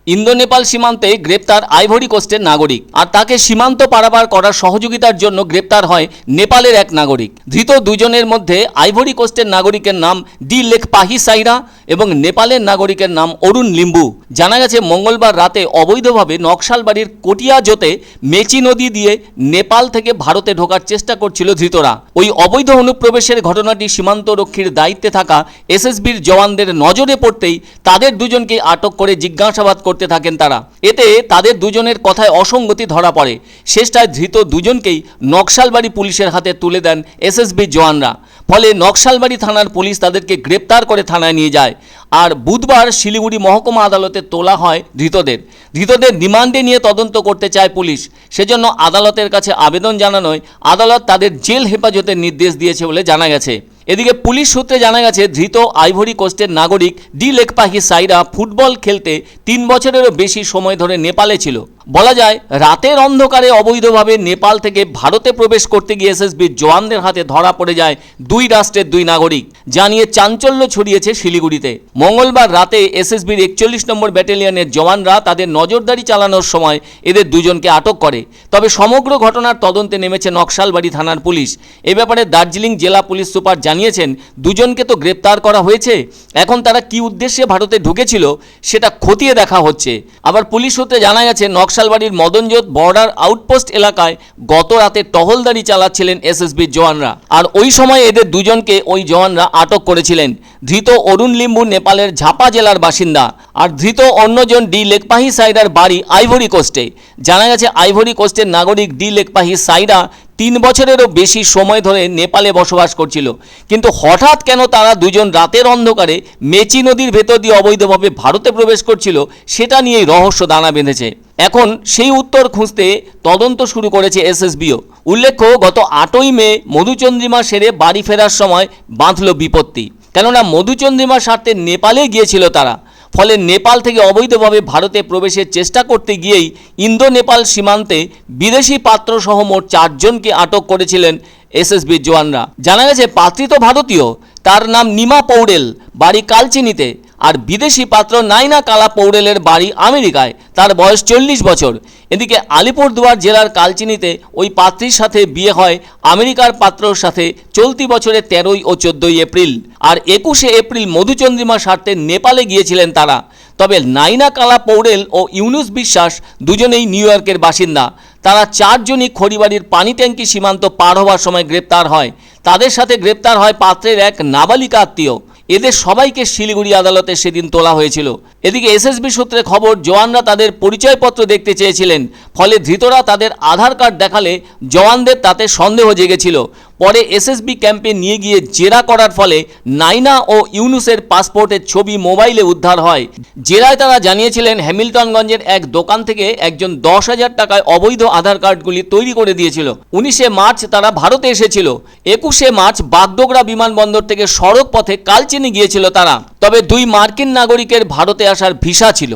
Indo Nepal সীমান্তে গ্রেপ্তার ivory কোস্টের নাগরিক, আর তাকে সীমান্ত পারাপার করার সহযোগিতার জন্য গ্রেপ্তার হয় নেপালের এক নাগরিক। ধৃত দুজনের মধ্যে আইভরি কোস্টের নাগরিকের নাম ডি লেকপাহি সাইরা এবং নেপালের নাগরিকের নাম অরুণ লিম্বু। জানা গেছে মঙ্গলবার রাতে অবৈধভাবে নকশালবাড়ির কটিয়াজোতে মেচি নদী দিয়ে নেপাল থেকে ভারতে ঢোকার চেষ্টা করছিল ধৃতরা। ওই অবৈধ অনুপ্রবেশের ঘটনাটি সীমান্ত রক্ষীর দায়িত্বে থাকা এসএসবির জওয়ানদের নজরে পড়তেই তাদের দুজনকে আটক করে জিজ্ঞাসাবাদ করতে থাকেন তারা। এতে তাদের দুজনের কথায় অসঙ্গতি ধরা পড়ে। শেষটায় ধৃত দুজনকেই নকশালবাড়ি পুলিশের হাতে তুলে দেন এসএসবির জওয়ানরা। ফলে নকশালবাড়ি থানার পুলিশ তাদেরকে গ্রেপ্তার করে থানায় নিয়ে যায়। আর বুধবার শিলিগুড়ি মহকুমা আদালতে তোলা হয় ধৃতদের। রিমান্ডে নিয়ে তদন্ত করতে চায় পুলিশ। সেজন্য আদালতের কাছে আবেদন জানানোয় আদালত তাদের জেল হেফাজতের নির্দেশ দিয়েছে বলে জানা গেছে। এদিকে পুলিশ সূত্রে জানা গেছে ধৃত আইভরি কোস্টের নাগরিক ডি লেকপাহি সাইরা ফুটবল খেলতে 3 বছরেরও বেশি সময় ধরে নেপালে ছিল। বলা যায় রাতের অন্ধকারে অবৈধভাবে নেপাল থেকে ভারতে প্রবেশ করতে গিয়ে এসএসবির জওয়ানদের হাতে ধরা পড়ে যায় দুই রাষ্ট্রের দুই নাগরিক, যা নিয়ে চাঞ্চল্য ছড়িয়েছে শিলিগুড়িতে। মঙ্গলবার রাতে এসএসবির 41 নম্বর ব্যাটালিয়নের জওয়ানরা তাদের নজরদারি চালানোর সময় এদের দুজনকে আটক করে। তবে সমগ্র ঘটনার তদন্তে নেমেছে নকশালবাড়ি থানার পুলিশ। এ ব্যাপারে দার্জিলিং জেলা পুলিশ সুপার জানিয়েছেন, দুজনকে তো গ্রেপ্তার করা হয়েছে, এখন তারা কি উদ্দেশ্যে ভারতে ঢুকেছিল সেটা খতিয়ে দেখা হচ্ছে। আবার পুলিশ সূত্রে জানা গেছে নকশালবাড়ির মদনজোত বর্ডার আউটপোস্ট এলাকায় গত রাতে টহলদারি চালাচ্ছিলেন এসএসবির জওয়ানরা, আর ওই সময় এদের দুজনকে ওই জওয়ানরা আটক করেছিলেন। ধৃত অরুণ লিম্বু নেপালের ঝাপা জেলার বাসিন্দা, আর ধৃত অন্যজন ডি লেকপাহি সাইরার বাড়ি আইভরি কোস্টে। জানা গেছে আইভরি কোস্টের নাগরিক ডি লেকপাহি সাইরা 3 বছরেরও বেশি সময় ধরে নেপালে বসবাস করছিল, কিন্তু হঠাৎ কেন তারা দুজন রাতের অন্ধকারে মেচি নদীর ভেতর দিয়ে অবৈধভাবে ভারতে প্রবেশ করছিল সেটা নিয়েই রহস্য দানা বেঁধেছে। এখন সেই উত্তর খুঁজতে তদন্ত শুরু করেছে এসএসবিও। উল্লেখ্য, গত 8ই মে মধুচন্দ্রিমা সেরে বাড়ি ফেরার সময় বাঁধল বিপত্তি, কেননা মধুচন্দ্রিমা সারতে নেপালে গিয়েছিল তারা। ফলে নেপাল থেকে অবৈধভাবে ভারতে প্রবেশের চেষ্টা করতে গিয়েই ইন্দো নেপাল সীমান্তে বিদেশি পাত্রসহ মোট 4 জনকে আটক করেছিলেন এসএসবির জওয়ানরা। জানা গেছে পাত্রী তো ভারতীয়, তার নাম নিমা পৌড়েল, বাড়ি কালচিনিতে, আর বিদেশি পাত্র নাইনা কালা পৌড়েলের বাড়ি আমেরিকায়, তার বয়স 40 বছর। এদিকে আলিপুরদুয়ার জেলার কালচিনিতে ওই পাত্রীর সাথে বিয়ে হয় আমেরিকার পাত্রর সাথে চলতি বছরের 13 ও 14 এপ্রিল। আর 21 এপ্রিল মধুচন্দ্রিমা সারতে নেপালে গিয়েছিলেন তারা। তবে নাইনা কালা পৌড়েল ও ইউনুস বিশ্বাস দুজনেই নিউ ইয়র্কের বাসিন্দা। তারা 4 জনই খড়িবাড়ির পানি ট্যাঙ্কি সীমান্ত পার হওয়ার সময় গ্রেপ্তার হয়। তাদের সাথে গ্রেপ্তার হয় পাত্রের এক নাবালিকা আত্মীয়। এদের সবাইকে শিলিগুড়ি আদালতে সেদিন তোলা হয়েছিল। এদিকে এসএসবি সূত্রে খবর, জওয়ানরা তাদের পরিচয়পত্র দেখতে চেয়েছিলেন, ফলে ধৃতরা তাদের আধার কার্ড দেখালে জওয়ানদের তাতে সন্দেহ জেগেছিল। পরে এসএসবি ক্যাম্পে নিয়ে গিয়ে জেরা করার ফলে নাইনা ও ইউনুসের পাসপোর্টের ছবি মোবাইলে উদ্ধার হয়। জেরায় তারা জানিয়েছিলেন হেমিল্টনগঞ্জের এক দোকান থেকে একজন 10,000 টাকায় অবৈধ আধার কার্ডগুলি তৈরি করে দিয়েছিল। 19 মার্চ তারা ভারতে এসেছিল। 21 মার্চ বাগডোগরা বিমানবন্দর থেকে সড়ক পথে কালচিনি গিয়েছিল তারা। তবে 2 মার্কিন নাগরিকের ভারতে আসার ভিসা ছিল।